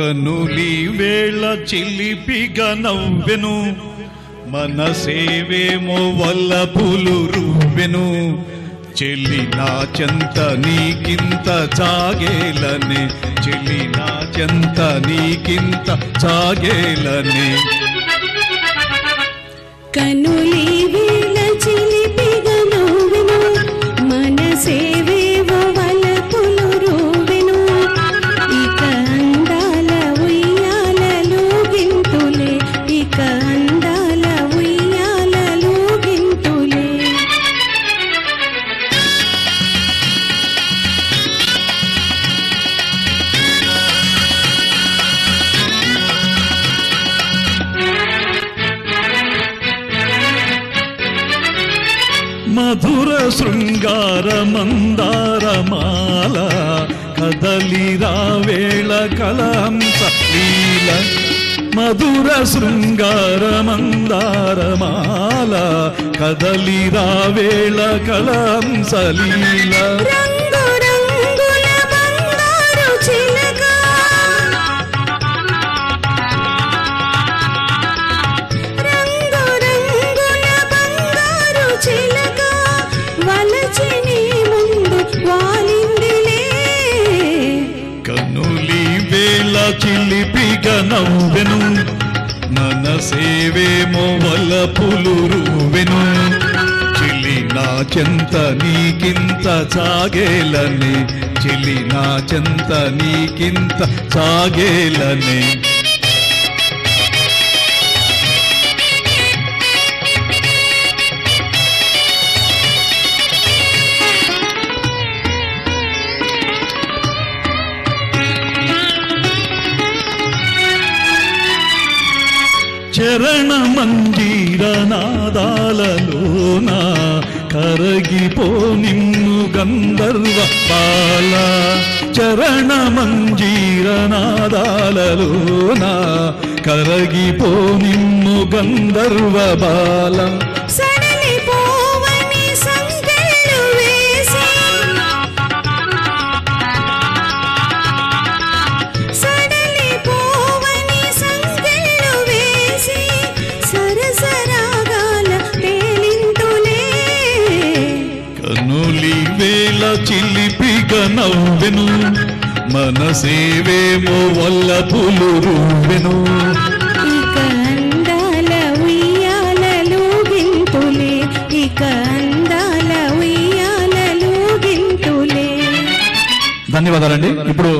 కనులి వేళ చిలిపిగా నవ్వెను, మనసేవేమో వల్లపులు రువ్వెను. చెల్లి నా చెంత నీకింత చాగేలనే, చెల్లి నా చెంత నీకింత చాగేలనే. కనులి వేళ చిలిపిగా నవ్వెను, మనసేవేమో వల్లపులు రువ్వెను. ఇక అందాల ఉయ్యాలలో గింతులే, ఇక అందాల ఉయ్యాలలో గింతులే. మధుర శృంగార మందారమాల కదలిరా వేళ కలహంస లీల. మధుర శృంగార మందారమాల కదలిరా వేళ కలహంస లీల. రంగు రంగుల బంగారు చిలక, రంగు రంగుల బంగారు చిలక వలచి నీ ముందు వాలిందిలే. కనులి వేళ చిలిపిగా నవ్వెను, మనసేవేమో వల్లపులు రువ్వెను. చెల్లి నా చెంత నీకింత చాగేలనే, చెల్లి నా చెంత నీకింత చాగేలనే. చరణ మంజీర నాదాలలోన కరగిపో నిన్ను గంధర్వ బాల. చరణ మంజీర నాదాలలోన కరగిపో నిన్ను గంధర్వ బాల. సడలిపోవని సంకెళ్ళు వేసి, సడలిపోవని సంకెళ్ళు వేసి సరసరాగాల తేలింతులే. కనులి వేళ చిలిపిగా నవ్వెను, మనసేవేమో వల్లపులు రువ్వెను. ఇక అందాల ఉయ్యాలలో గింతులే, ఇక అందాల ఉయ్యాలలో గింతులే. ధన్యవాదాలండి. ఇప్పుడు